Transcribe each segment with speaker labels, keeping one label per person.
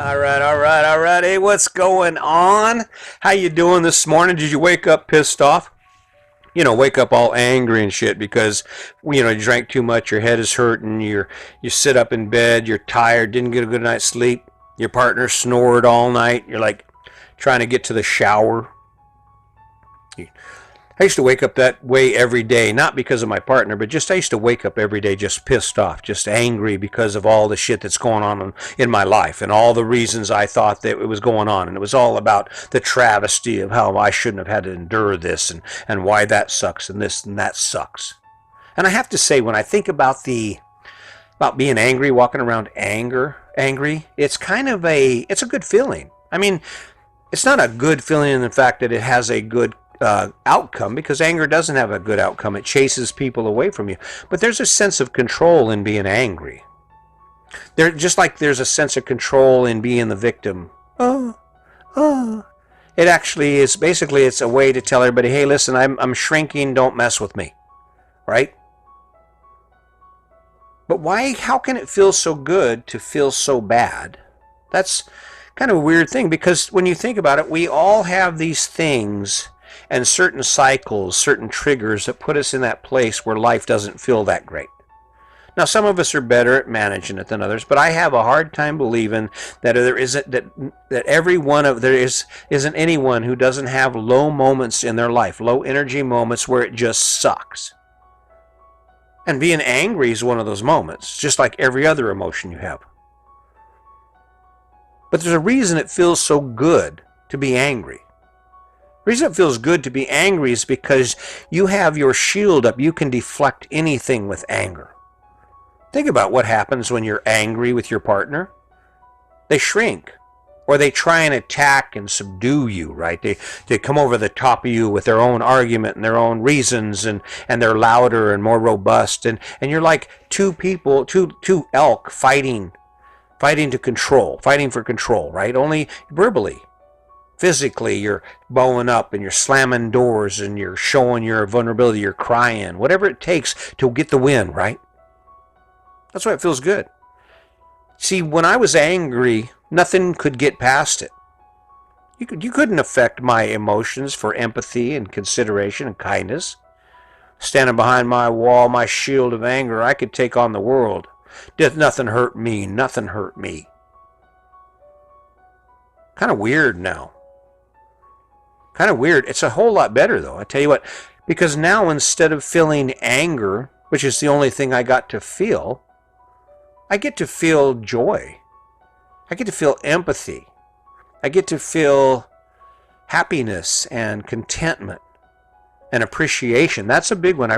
Speaker 1: All right. Hey, what's going on? How you doing this morning? Did you wake up pissed off? Wake up all angry and shit because you drank too much, your head is hurting, you sit up in bed, you're tired, didn't get a good night's sleep, your partner snored all night, you're like trying to get to the shower. I used to wake up that way every day, not because of my partner, but just I used to wake up every day just pissed off, just angry because of all the shit that's going on in my life and all the reasons I thought that it was going on. And it was all about the travesty of how I shouldn't have had to endure this and why that sucks and this and that sucks. And I have to say, when I think about being angry, walking around angry, it's it's a good feeling. I mean, it's not a good feeling in the fact that it has a good outcome, because anger doesn't have a good outcome. It chases people away from you. But there's a sense of control in being angry. Just like there's a sense of control in being the victim. It actually is, basically it's a way to tell everybody, hey, listen, I'm shrinking, don't mess with me. Right? But how can it feel so good to feel so bad? That's kind of a weird thing, because when you think about it, we all have these things and certain cycles, certain triggers that put us in that place where life doesn't feel that great. Now, some of us are better at managing it than others, but I have a hard time believing that isn't anyone who doesn't have low moments in their life, low energy moments where it just sucks. And being angry is one of those moments, just like every other emotion you have. But there's a reason it feels so good to be angry. The reason it feels good to be angry is because you have your shield up. You can deflect anything with anger. Think about what happens when you're angry with your partner. They shrink, or they try and attack and subdue you, right? They come over the top of you with their own argument and their own reasons, and they're louder and more robust. And you're like two elk fighting for control, right? Only verbally. Physically, you're bowing up and you're slamming doors and you're showing your vulnerability, you're crying, whatever it takes to get the win, right? That's why it feels good. See, when I was angry, nothing could get past it. You couldn't affect my emotions for empathy and consideration and kindness. Standing behind my wall, my shield of anger, I could take on the world. Nothing hurt me. Kind of weird now. Kind of weird. It's a whole lot better, though. I tell you what, because now instead of feeling anger, which is the only thing I got to feel, I get to feel joy. I get to feel empathy. I get to feel happiness and contentment and appreciation. That's a big one. I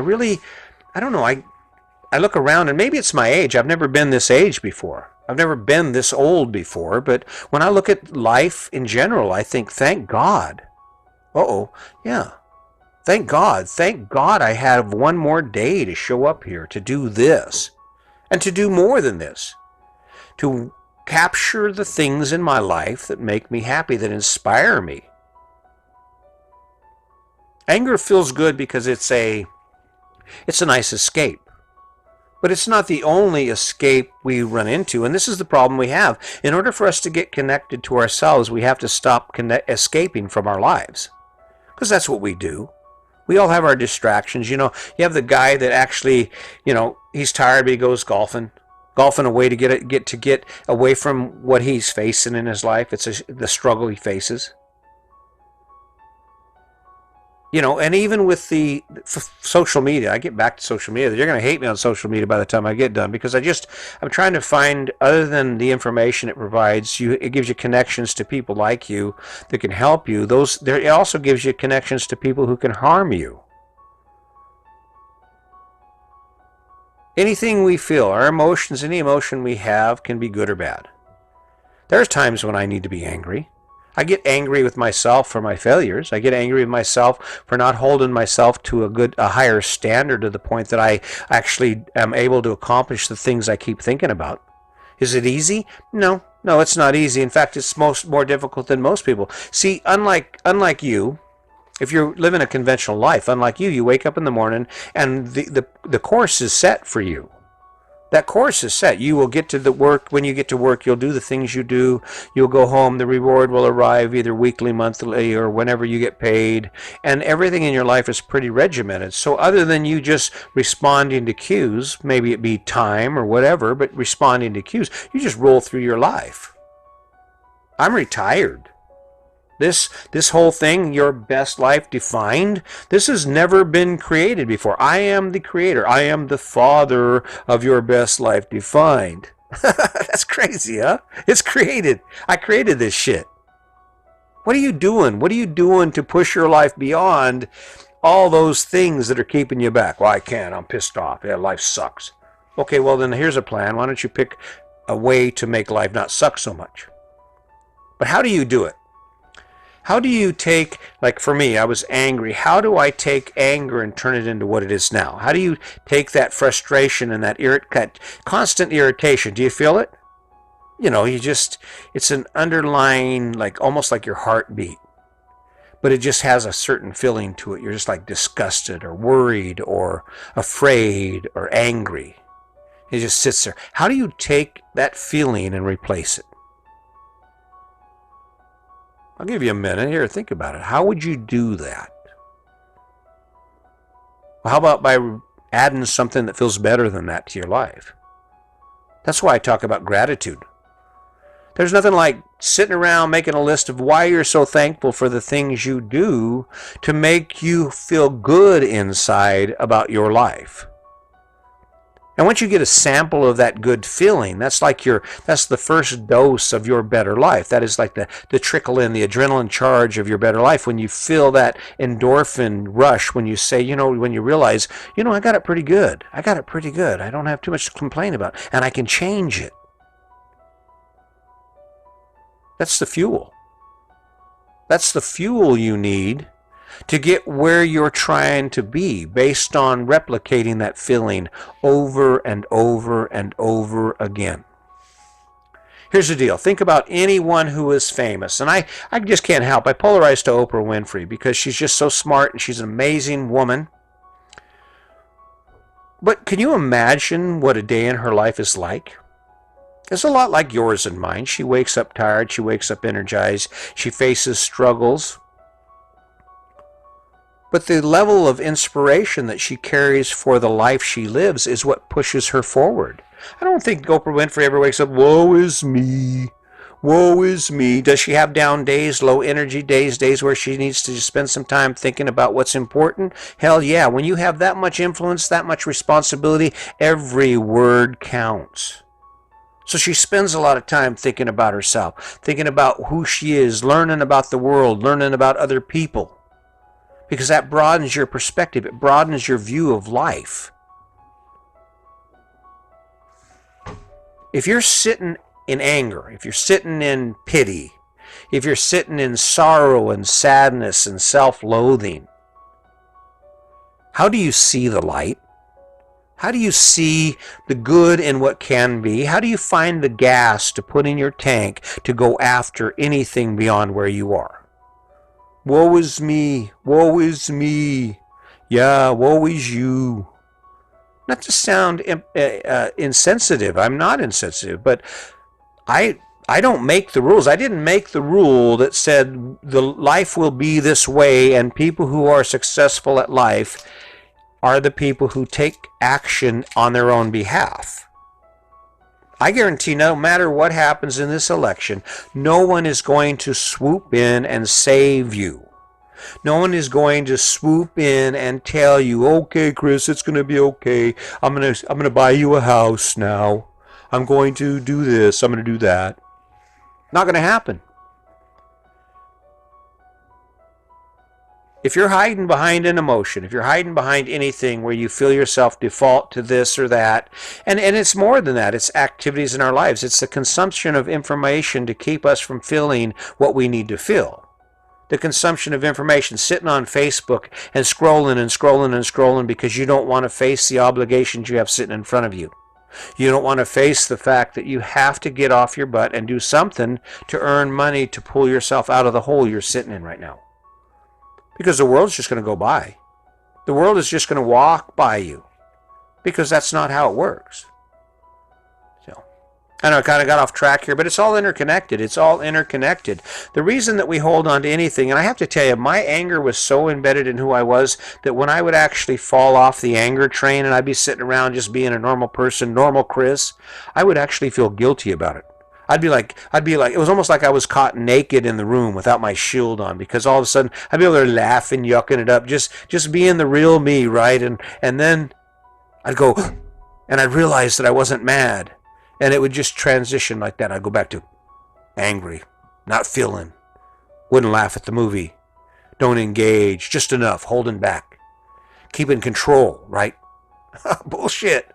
Speaker 1: don't know. I look around, and maybe it's my age. I've never been this age before. I've never been this old before. But when I look at life in general, I think, thank God. Yeah. Thank God. Thank God I have one more day to show up here to do this. And to do more than this. To capture the things in my life that make me happy, that inspire me. Anger feels good because it's a nice escape. But it's not the only escape we run into, and this is the problem we have. In order for us to get connected to ourselves, we have to stop escaping from our lives. Because that's what we do. We all have our distractions. You have the guy that actually, he's tired, but he goes golfing away to get away from what he's facing in his life. It's the struggle he faces. And even with the social media, I get back to social media. You're going to hate me on social media by the time I get done, because I'm trying to find, other than the information it provides, it gives you connections to people like you that can help you. It also gives you connections to people who can harm you. Anything we feel, our emotions, any emotion we have can be good or bad. There's times when I need to be angry. I get angry with myself for my failures. I get angry with myself for not holding myself to a higher standard, to the point that I actually am able to accomplish the things I keep thinking about. Is it easy? No, it's not easy. In fact, it's more difficult than most people. See, unlike you, if you're living a conventional life, unlike you wake up in the morning and the course is set for you. That course is set. You will get to the work. When you get to work, you'll do the things you do. You'll go home. The reward will arrive either weekly, monthly, or whenever you get paid. And everything in your life is pretty regimented. So other than you just responding to cues, maybe it be time or whatever, but responding to cues, you just roll through your life. I'm retired. This whole thing, your best life defined, this has never been created before. I am the creator. I am the father of your best life defined. That's crazy, huh? It's created. I created this shit. What are you doing? What are you doing to push your life beyond all those things that are keeping you back? Well, I can't. I'm pissed off. Yeah, life sucks. Okay, well then here's a plan. Why don't you pick a way to make life not suck so much? But how do you do it? How do you take, like for me, I was angry. How do I take anger and turn it into what it is now? How do you take that frustration and that constant irritation? Do you feel it? You know, it's an underlying, like almost like your heartbeat. But it just has a certain feeling to it. You're just like disgusted or worried or afraid or angry. It just sits there. How do you take that feeling and replace it? I'll give you a minute here. Think about it. How would you do that? Well, how about by adding something that feels better than that to your life? That's why I talk about gratitude. There's nothing like sitting around making a list of why you're so thankful for the things you do to make you feel good inside about your life. And once you get a sample of that good feeling, that's the first dose of your better life. That is like the trickle in, the adrenaline charge of your better life. When you feel that endorphin rush, when you say, when you realize, I got it pretty good. I got it pretty good. I don't have too much to complain about, and I can change it. That's the fuel. That's the fuel you need to get where you're trying to be based on replicating that feeling over and over and over again. Here's the deal. Think about anyone who is famous. And I just can't help. I polarize to Oprah Winfrey because she's just so smart and she's an amazing woman. But can you imagine what a day in her life is like? It's a lot like yours and mine. She wakes up tired. She wakes up energized. She faces struggles. But the level of inspiration that she carries for the life she lives is what pushes her forward. I don't think Oprah Winfrey ever wakes up, woe is me, woe is me. Does she have down days, low energy days, days where she needs to just spend some time thinking about what's important? Hell yeah. When you have that much influence, that much responsibility, every word counts. So she spends a lot of time thinking about herself, thinking about who she is, learning about the world, learning about other people. Because that broadens your perspective. It broadens your view of life. If you're sitting in anger, if you're sitting in pity, if you're sitting in sorrow and sadness and self-loathing, how do you see the light? How do you see the good in what can be? How do you find the gas to put in your tank to go after anything beyond where you are? Woe is me, woe is me, yeah, woe is you. Not to sound insensitive, I'm not insensitive, but I don't make the rules. I didn't make the rule that said the life will be this way and people who are successful at life are the people who take action on their own behalf. I guarantee no matter what happens in this election, no one is going to swoop in and save you. No one is going to swoop in and tell you, okay, Chris, it's going to be okay. I'm going to buy you a house now. I'm going to do this. I'm going to do that. Not going to happen. If you're hiding behind an emotion, if you're hiding behind anything where you feel yourself default to this or that, and it's more than that, it's activities in our lives. It's the consumption of information to keep us from feeling what we need to feel. The consumption of information, sitting on Facebook and scrolling and scrolling and scrolling because you don't want to face the obligations you have sitting in front of you. You don't want to face the fact that you have to get off your butt and do something to earn money to pull yourself out of the hole you're sitting in right now. Because the world's just going to go by. The world is just going to walk by you. Because that's not how it works. I know I kind of got off track here, but it's all interconnected. It's all interconnected. The reason that we hold on to anything, and I have to tell you, my anger was so embedded in who I was that when I would actually fall off the anger train and I'd be sitting around just being a normal person, normal Chris, I would actually feel guilty about it. I'd be like, it was almost like I was caught naked in the room without my shield on, because all of a sudden I'd be over there laughing, yucking it up, just being the real me, right? And then I'd go, and I'd realize that I wasn't mad. And it would just transition like that. I'd go back to angry, not feeling, wouldn't laugh at the movie, don't engage, just enough, holding back, keeping control, right? Bullshit.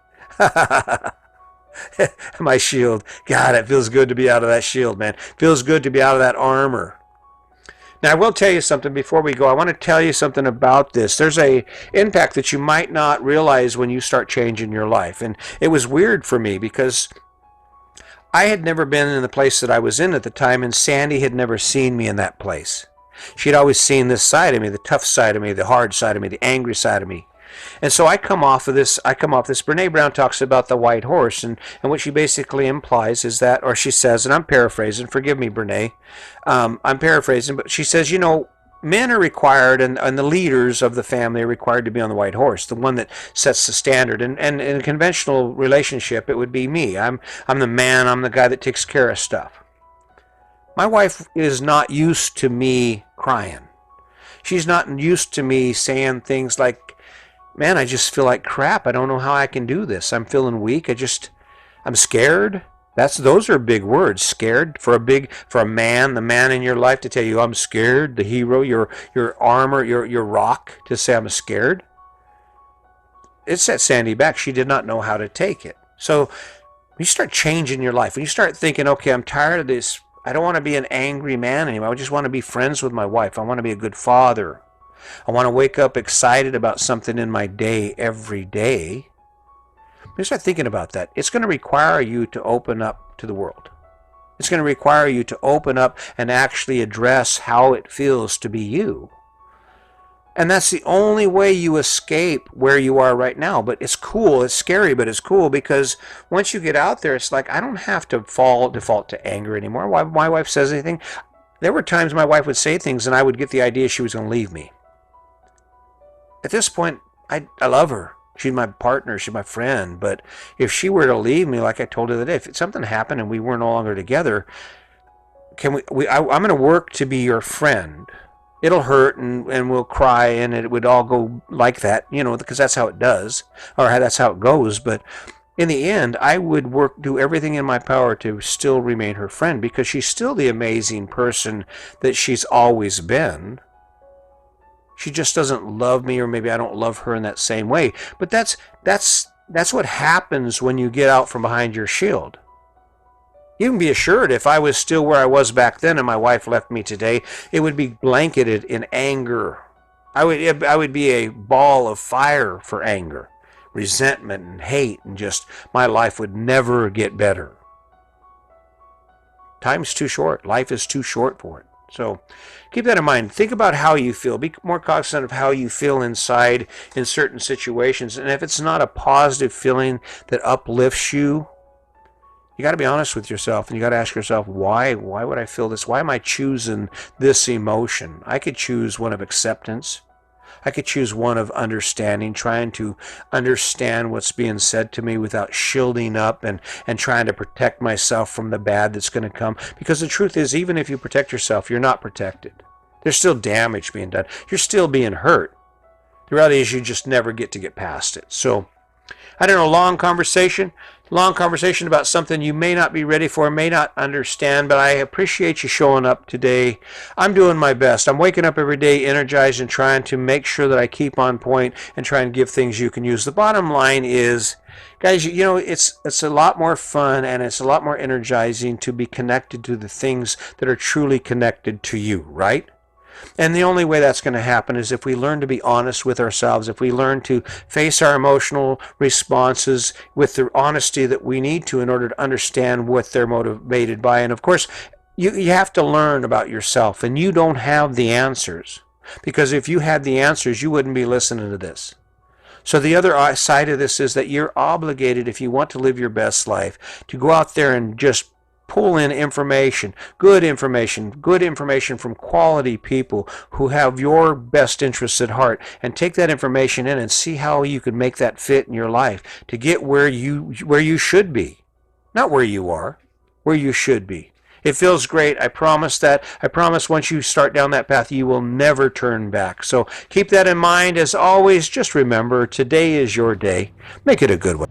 Speaker 1: My shield. God, it feels good to be out of that shield, man. Feels good to be out of that armor. Now, I will tell you something before we go. I want to tell you something about this. There's a impact that you might not realize when you start changing your life. And it was weird for me because I had never been in the place that I was in at the time, and Sandy had never seen me in that place. She had always seen this side of me, the tough side of me, the hard side of me, the angry side of me. And so I come off this. Brene Brown talks about the white horse, and what she basically implies is that, or she says, and I'm paraphrasing, forgive me, Brene, I'm paraphrasing, but she says, men are required, and the leaders of the family are required to be on the white horse, the one that sets the standard. And in a conventional relationship, it would be me. I'm the man. I'm the guy that takes care of stuff. My wife is not used to me crying. She's not used to me saying things like, man, I just feel like crap. I don't know how I can do this. I'm feeling weak. I'm scared. Those are big words. Scared for a man, the man in your life to tell you I'm scared, the hero, your armor, your rock, to say I'm scared. It set Sandy back. She did not know how to take it. So when you start changing your life, when you start thinking, okay, I'm tired of this. I don't want to be an angry man anymore. I just want to be friends with my wife. I want to be a good father. I want to wake up excited about something in my day every day. You start thinking about that. It's going to require you to open up to the world. It's going to require you to open up and actually address how it feels to be you. And that's the only way you escape where you are right now. But it's cool. It's scary, but it's cool, because once you get out there, it's like I don't have to default to anger anymore. Why my wife says anything. There were times my wife would say things and I would get the idea she was going to leave me. At this point, I love her. She's my partner. She's my friend. But if she were to leave me, like I told her the other day, if something happened and we were no longer together, I'm going to work to be your friend. It'll hurt and we'll cry and it would all go like that, because that's how it does, or that's how it goes. But in the end, I would do everything in my power to still remain her friend, because she's still the amazing person that she's always been. She just doesn't love me, or maybe I don't love her in that same way. But that's what happens when you get out from behind your shield. You can be assured, if I was still where I was back then and my wife left me today, it would be blanketed in anger. I would be a ball of fire for anger, resentment and hate, and just my life would never get better. Time's too short. Life is too short for it. So keep that in mind. Think about how you feel. Be more cognizant of how you feel inside in certain situations. And if it's not a positive feeling that uplifts you, you got to be honest with yourself, and you got to ask yourself, why would I feel this? Why am I choosing this emotion? I could choose one of acceptance. I could choose one of understanding, trying to understand what's being said to me without shielding up and trying to protect myself from the bad that's going to come. Because the truth is, even if you protect yourself, you're not protected. There's still damage being done. You're still being hurt. The reality is you just never get past it. So, I don't know, long conversation about something you may not be ready for, may not understand, but I appreciate you showing up today. I'm doing my best. I'm waking up every day energized and trying to make sure that I keep on point and try and give things you can use. The bottom line is, guys, it's a lot more fun and it's a lot more energizing to be connected to the things that are truly connected to you, right? And the only way that's going to happen is if we learn to be honest with ourselves, if we learn to face our emotional responses with the honesty that we need to in order to understand what they're motivated by. And of course, you have to learn about yourself, and you don't have the answers, because if you had the answers, you wouldn't be listening to this. So the other side of this is that you're obligated, if you want to live your best life, to go out there and just pull in information, good information from quality people who have your best interests at heart, and take that information in and see how you can make that fit in your life to get where you should be. Not where you are, where you should be. It feels great. I promise that. I promise once you start down that path, you will never turn back. So keep that in mind. As always, just remember, today is your day. Make it a good one.